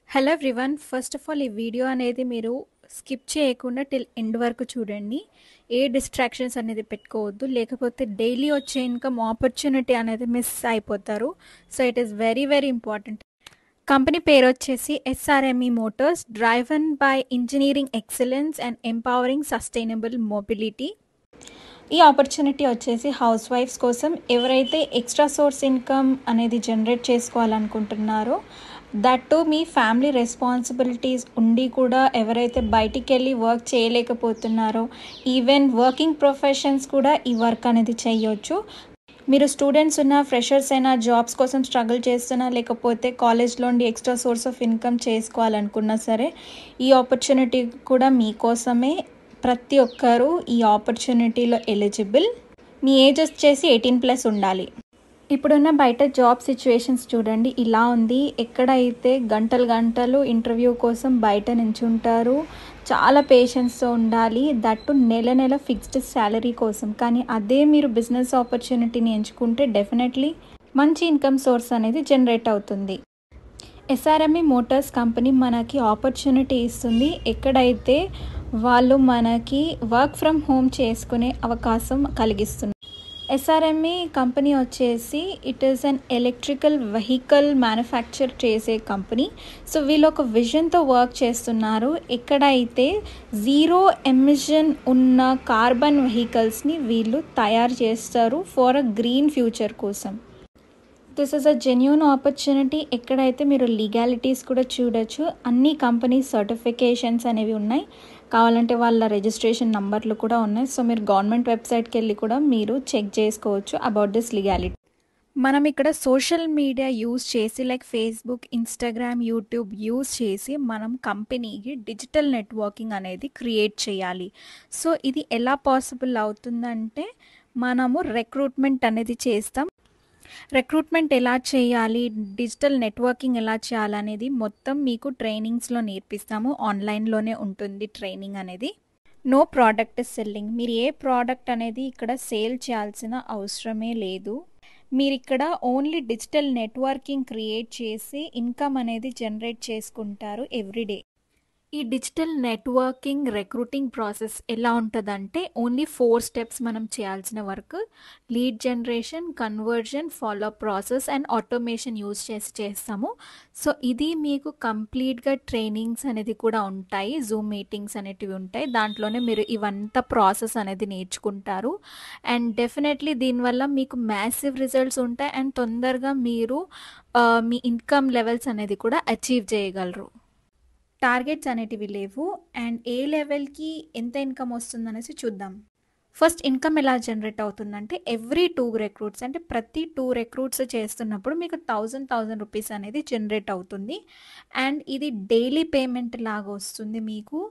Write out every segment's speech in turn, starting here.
Hello everyone. First of all ఈ video అనేది మీరు స్కిప్ చేయకుండా టిల్ ఎండ్ వరకు చూడండి. ఏ డిస్ట్రాక్షన్స్ అనేది పెట్టుకోవద్దు, లేకపోతే డైలీ వచ్చే ఇన్కమ్ ఆపర్చునిటీ అనేది మిస్ అయిపోతారు. So it is very very important. Company పేరు వచ్చేసి ఎస్ఆర్ఎంఈ Motors, driven by engineering excellence and empowering sustainable mobility. ఈ ఆపర్చునిటీ వచ్చేసి హౌస్ వైఫ్స్ కోసం, ఎవరైతే ఎక్స్ట్రా సోర్స్ ఇన్కమ్ అనేది generate చేసుకోవాలనుకుంటున్నారో, that to me family responsibilities ఉండి కూడా ఎవరైతే బయటికి వెళ్ళి వర్క్ చేయలేకపోతున్నారో, ఈవెన్ వర్కింగ్ ప్రొఫెషన్స్ కూడా ఈ వర్క్ అనేది చేయొచ్చు. మీరు స్టూడెంట్స్ ఉన్న, ఫ్రెషర్స్ అయినా, జాబ్స్ కోసం స్ట్రగుల్ చేస్తున్నా, లేకపోతే కాలేజ్లో ఉండి ఎక్స్ట్రా సోర్స్ ఆఫ్ ఇన్కమ్ చేసుకోవాలనుకున్నా సరే, ఈ ఆపర్చునిటీ కూడా మీకోసమే. ప్రతి ఒక్కరూ ఈ ఆపర్చునిటీలో ఎలిజిబుల్. మీ ఏజ్ వచ్చేసి 18+ ఉండాలి. ఇప్పుడున్న బయట జాబ్ సిచ్యువేషన్స్ చూడండి, ఇలా ఉంది. ఎక్కడైతే గంటలు గంటలు ఇంటర్వ్యూ కోసం బయట నించుంటారు, చాలా పేషెన్స్తో ఉండాలి, దట్టు నెల నెల ఫిక్స్డ్ శాలరీ కోసం. కానీ అదే మీరు బిజినెస్ ఆపర్చునిటీని ఎంచుకుంటే డెఫినెట్లీ మంచి ఇన్కమ్ సోర్స్ అనేది జనరేట్ అవుతుంది. ఎస్ఆర్ఎంఈ మోటార్స్ కంపెనీ మనకి ఆపర్చునిటీ ఇస్తుంది, ఎక్కడైతే వాళ్ళు మనకి వర్క్ ఫ్రమ్ హోమ్ చేసుకునే అవకాశం కలిగిస్తుంది. ఎస్ఆర్ఎంఈ కంపెనీ వచ్చేసి it is an electrical vehicle manufacture చేసే కంపెనీ. సో వీళ్ళు ఒక విజన్తో వర్క్ చేస్తున్నారు, ఎక్కడైతే జీరో ఎమిషన్ ఉన్న కార్బన్ వెహికల్స్ని వీళ్ళు తయారు చేస్తారు ఫర్ అ గ్రీన్ ఫ్యూచర్ కోసం. This is a genuine opportunity, ఎక్కడైతే మీరు లీగాలిటీస్ కూడా చూడొచ్చు. అన్ని కంపెనీ సర్టిఫికేషన్స్ అనేవి ఉన్నాయి, కావాలంటే వాళ్ళ రిజిస్ట్రేషన్ నంబర్లు కూడా ఉన్నాయి. సో మీరు గవర్నమెంట్ వెబ్సైట్కి వెళ్ళి కూడా మీరు చెక్ చేసుకోవచ్చు అబౌట్ దిస్ లీగాలిటీ. మనం ఇక్కడ సోషల్ మీడియా యూజ్ చేసి, like Facebook, Instagram, YouTube use చేసి మనం కంపెనీకి డిజిటల్ నెట్వర్కింగ్ అనేది క్రియేట్ చేయాలి. సో ఇది ఎలా పాసిబుల్ అవుతుందంటే, మనము రిక్రూట్మెంట్ అనేది చేస్తాం. రిక్రూట్మెంట్ ఎలా చేయాలి, డిజిటల్ నెట్వర్కింగ్ ఎలా చేయాలనేది మొత్తం మీకు ట్రైనింగ్స్లో నేర్పిస్తాము. ఆన్లైన్లోనే ఉంటుంది ట్రైనింగ్ అనేది. No product selling. మీరు ఏ ప్రోడక్ట్ అనేది ఇక్కడ సేల్ చేయాల్సిన అవసరమే లేదు. మీరు ఇక్కడ ఓన్లీ డిజిటల్ నెట్వర్కింగ్ క్రియేట్ చేసి ఇన్కమ్ అనేది జనరేట్ చేసుకుంటారు ఎవ్రీడే. ఈ డిజిటల్ నెట్వర్కింగ్ రిక్రూటింగ్ ప్రాసెస్ ఎలా ఉంటుందంటే, ఓన్లీ 4 స్టెప్స్ మనం చేయాల్సిన work: lead generation, conversion, follow up process and automation use చేసి చేస్తాము. సో ఇది మీకు కంప్లీట్గా ట్రైనింగ్స్ అనేది కూడా ఉంటాయి, జూమ్ మీటింగ్స్ అనేటివి ఉంటాయి, దాంట్లోనే మీరు ఇవంతా ప్రాసెస్ అనేది నేర్చుకుంటారు. అండ్ డెఫినెట్లీ దీనివల్ల మీకు మ్యాసివ్ రిజల్ట్స్ ఉంటాయి అండ్ తొందరగా మీరు మీ ఇన్కమ్ లెవెల్స్ అనేది కూడా అచీవ్ చేయగలరు. టార్గెట్స్ అనేటివి లేవు. అండ్ ఏ లెవెల్కి ఎంత ఇన్కమ్ వస్తుందనేసి చూద్దాం. ఫస్ట్ ఇన్కమ్ ఎలా జనరేట్ అవుతుందంటే, ఎవ్రీ 2 రిక్రూట్స్, అంటే ప్రతి 2 రిక్రూట్స్ చేస్తున్నప్పుడు మీకు 1000 రూపీస్ అనేది జనరేట్ అవుతుంది. అండ్ ఇది డైలీ పేమెంట్ లాగా వస్తుంది మీకు,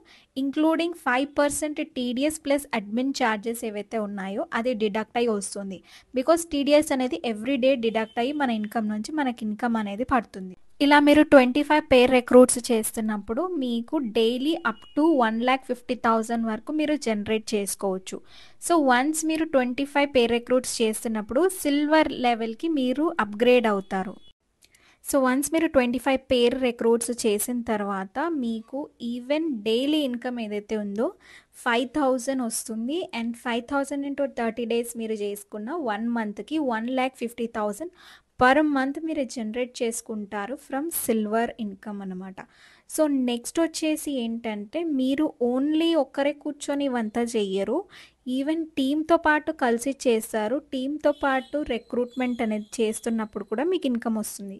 including 5% TDS plus admin charges ఏవైతే ఉన్నాయో అది డిడక్ట్ అయ్యి వస్తుంది. బికాస్ టీడీఎస్ అనేది ఎవ్రీ డే డిడక్ట్ అయ్యి మన ఇన్కమ్ నుంచి మనకి ఇన్కమ్ అనేది పడుతుంది. ఇలా మీరు 25 పేర్ రిక్రూట్స్ చేస్తున్నప్పుడు మీకు డైలీ అప్ టు 1,50,000 వరకు మీరు జనరేట్ చేసుకోవచ్చు. సో వన్స్ మీరు 25 పేర్ రిక్రూట్స్ చేస్తున్నప్పుడు సిల్వర్ లెవెల్కి మీరు అప్గ్రేడ్ అవుతారు. సో వన్స్ మీరు 25 పేర్ రిక్రూట్స్ చేసిన తర్వాత మీకు ఈవెన్ డైలీ ఇన్కమ్ ఏదైతే ఉందో 5,000 వస్తుంది. అండ్ 5,000 into 30 days మీరు చేసుకున్న 1 మంత్కి 1,50,000 పర్ మంత్ మీరు జనరేట్ చేసుకుంటారు ఫ్రమ్ సిల్వర్ ఇన్కమ్ అనమాట. సో నెక్స్ట్ వచ్చేసి ఏంటంటే, మీరు ఓన్లీ ఒక్కరే కూర్చొని ఇవంతా చెయ్యరు, ఈవెన్ టీంతో పాటు కలిసి చేస్తారు. టీంతో పాటు రిక్రూట్మెంట్ అనేది చేస్తున్నప్పుడు కూడా మీకు ఇన్కమ్ వస్తుంది.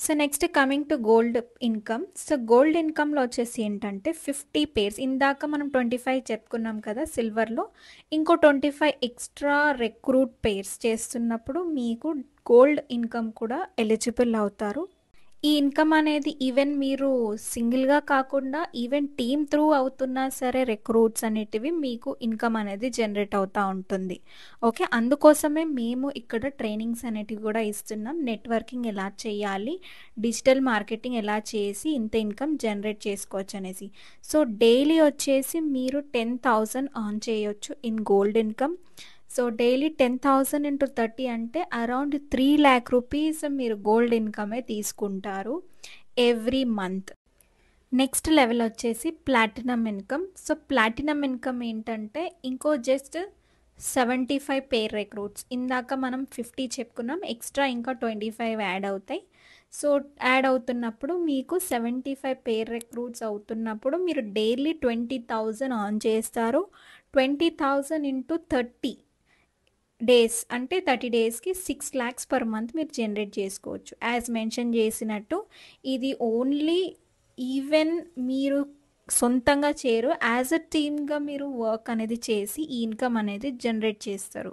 So next coming to gold income. So gold ఇన్కమ్లో వచ్చేసి ఏంటంటే 50 పేర్స్, ఇందాక మనం 25 చెప్పుకున్నాం కదా సిల్వర్లో, ఇంకో 25 ఎక్స్ట్రా రిక్రూట్ పేర్స్ చేస్తున్నప్పుడు మీకు గోల్డ్ ఇన్కమ్ కూడా ఎలిజిబుల్ అవుతారు. ఈ ఇన్కమ్ అనేది ఈవెన్ మీరు సింగిల్గా కాకుండా ఈవెన్ టీమ్ త్రూ అవుతున్నా సరే రిక్రూట్స్ అనేటివి మీకు ఇన్కమ్ అనేది జనరేట్ అవుతూ ఉంటుంది. ఓకే, అందుకోసమే మేము ఇక్కడ ట్రైనింగ్స్ అనేటివి కూడా ఇస్తున్నాం. నెట్వర్కింగ్ ఎలా చేయాలి, డిజిటల్ మార్కెటింగ్ ఎలా చేసి ఇంత ఇన్కమ్ జనరేట్ చేసుకోవచ్చు అనేసి. సో డైలీ వచ్చేసి మీరు 10,000 earn చేయొచ్చు in gold income. So daily 10,000 into 30 అంటే అరౌండ్ 3 lakh రూపీస్ మీరు గోల్డ్ ఇన్కమే తీసుకుంటారు ఎవ్రీ మంత్. నెక్స్ట్ లెవెల్ వచ్చేసి platinum income. So platinum income ఏంటంటే ఇంకో జస్ట్ 75 పేర్ రిక్రూట్స్. ఇందాక మనం 50 చెప్పుకున్నాం, ఎక్స్ట్రా ఇంకా 25 యాడ్ అవుతాయి. సో యాడ్ అవుతున్నప్పుడు మీకు 75 పేర్ రిక్రూట్స్ అవుతున్నప్పుడు మీరు డైలీ 20,000 ఆన్ చేస్తారు. 20,000 ఇంటూ 30 డేస్ అంటే 30 డేస్కి 6 lakhs పర్ మంత్ మీరు జనరేట్ చేసుకోవచ్చు. యాజ్ మెన్షన్ చేసినట్టు ఇది ఓన్లీ ఈవెన్ మీరు సొంతంగా చేయరు, యాజ్ అ టీమ్గా మీరు వర్క్ అనేది చేసి ఈ ఇన్కమ్ అనేది జనరేట్ చేస్తారు.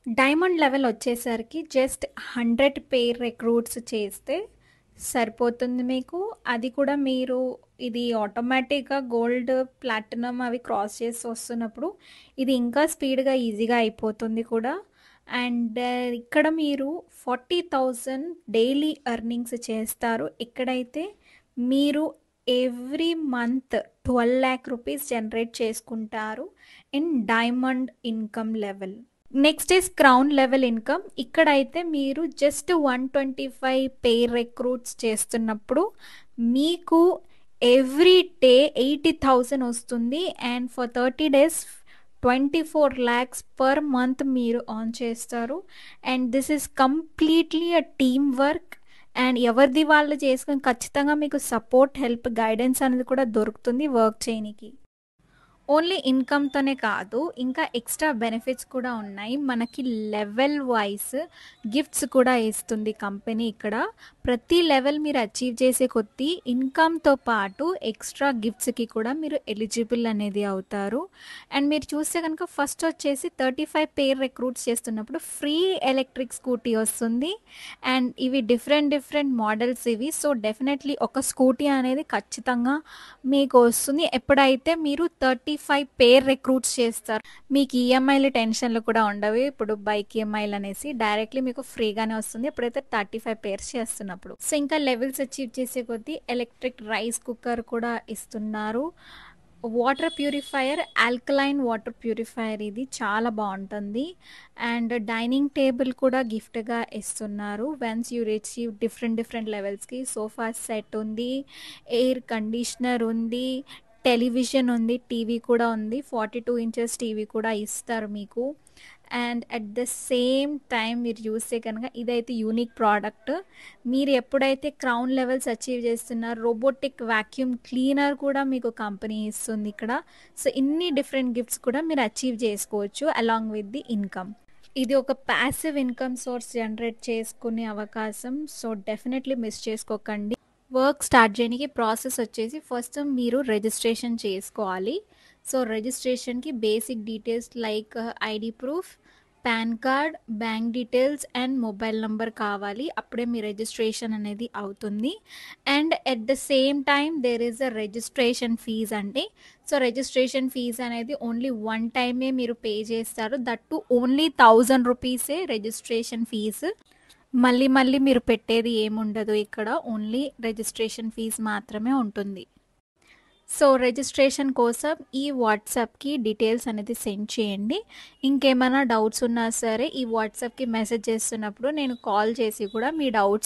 డైమండ్ లెవెల్ వచ్చేసరికి జస్ట్ 100 పేర్ రిక్రూట్స్ చేస్తే సరిపోతుంది మీకు. అది కూడా మీరు ఇది ఆటోమేటిక్గా గోల్డ్ ప్లాటినం అవి క్రాస్ చేసి వస్తున్నప్పుడు ఇది ఇంకా స్పీడ్గా ఈజీగా అయిపోతుంది కూడా. అండ్ ఇక్కడ మీరు 40,000 డైలీ ఎర్నింగ్స్ చేస్తారు. ఎక్కడైతే మీరు every month 12 lakh rupees generate చేసుకుంటారు in diamond income level. Next is crown level income. ఇక్కడైతే మీరు జస్ట్ 125 పేర్ రిక్రూట్స్ చేస్తున్నప్పుడు మీకు ఎవ్రీ డే 80,000 వస్తుంది. And for 30 days 24 lakhs per month మీరు ఆన్ చేస్తారు. And this is completely a team work. And ఎవరిది వాళ్ళు చేసుకొని ఖచ్చితంగా మీకు సపోర్ట్, హెల్ప్, గైడెన్స్ అనేది కూడా దొరుకుతుంది వర్క్ చేయడానికి. ఓన్లీ ఇన్కమ్తోనే కాదు, ఇంకా ఎక్స్ట్రా బెనిఫిట్స్ కూడా ఉన్నాయి. మనకి లెవెల్ వైస్ గిఫ్ట్స్ కూడా ఇస్తుంది కంపెనీ. ఇక్కడ ప్రతి లెవెల్ మీరు అచీవ్ చేసే కొద్దీ ఇన్కమ్తో పాటు ఎక్స్ట్రా గిఫ్ట్స్కి కూడా మీరు ఎలిజిబుల్ అనేది అవుతారు. అండ్ మీరు చూస్తే కనుక ఫస్ట్ వచ్చేసి 35 పేర్ రిక్రూట్స్ చేస్తున్నప్పుడు ఫ్రీ ఎలక్ట్రిక్ స్కూటీ వస్తుంది. అండ్ ఇవి డిఫరెంట్ మోడల్స్ ఇవి. సో డెఫినెట్లీ ఒక స్కూటీ అనేది ఖచ్చితంగా మీకు వస్తుంది ఎప్పుడైతే మీరు 35 పేర్ రిక్రూట్స్ చేస్తారు. మీకు ఈఎంఐలు టెన్షన్లు కూడా ఉండవు. ఇప్పుడు బైక్ ఈఎంఐలు అనేసి డైరెక్ట్లీ మీకు ఫ్రీగానే వస్తుంది ఎప్పుడైతే 35 పేర్స్ చేస్తున్నప్పుడు. సో ఇంకా లెవెల్స్ అచీవ్ చేసే కొద్దీ ఎలక్ట్రిక్ రైస్ కుక్కర్ కూడా ఇస్తున్నారు. Water purifier, alkaline water purifier, ఇది చాలా బాగుంటుంది. అండ్ డైనింగ్ టేబుల్ కూడా గిఫ్ట్గా ఇస్తున్నారు. వన్స్ యూ రిసీవ్ డిఫరెంట్ లెవెల్స్కి. సోఫా సెట్ ఉంది, ఎయిర్ కండిషనర్ ఉంది, టెలివిజన్ ఉంది, టీవీ కూడా ఉంది. 42 inches టీవీ కూడా ఇస్తారు మీకు. And at the same time మీరు చూస్తే కనుక ఇదైతే యూనిక్ ప్రోడక్ట్. మీరు ఎప్పుడైతే క్రౌన్ లెవెల్స్ అచీవ్ చేస్తున్నారో రోబోటిక్ వాక్యూమ్ క్లీనర్ కూడా మీకు కంపెనీ ఇస్తుంది ఇక్కడ. సో ఇన్ని డిఫరెంట్ గిఫ్ట్స్ కూడా మీరు అచీవ్ చేసుకోవచ్చు అలాంగ్ విత్ ది ఇన్కమ్. ఇది ఒక ప్యాసివ్ ఇన్కమ్ సోర్స్ జనరేట్ చేసుకునే అవకాశం. సో డెఫినెట్లీ మిస్ చేసుకోకండి. వర్క్ స్టార్ట్ చేయడానికి ప్రాసెస్ వచ్చేసి ఫస్ట్ మీరు రిజిస్ట్రేషన్ చేసుకోవాలి. సో రిజిస్ట్రేషన్కి basic details like ID proof, PAN card, bank details and mobile number కావాలి. అప్పుడే మీ రిజిస్ట్రేషన్ అనేది అవుతుంది. And at the same time there is a registration fees అండి. సో రిజిస్ట్రేషన్ ఫీజ్ అనేది ఓన్లీ వన్ టైమే మీరు పే చేస్తారు. దట్టు ఓన్లీ 1000 రూపీసే రిజిస్ట్రేషన్ ఫీజు. మళ్ళీ మీరు పెట్టేది ఏముండదు ఇక్కడ, ఓన్లీ రిజిస్ట్రేషన్ ఫీజ్ మాత్రమే ఉంటుంది. సో రిజిస్ట్రేషన్ కోసం ఈ వాట్సాప్కి డీటెయిల్స్ అనేది సెండ్ చేయండి. ఇంకేమైనా డౌట్స్ ఉన్నా సరే ఈ వాట్సాప్కి మెసేజ్ చేస్తున్నప్పుడు నేను కాల్ చేసి కూడా మీ డౌట్స్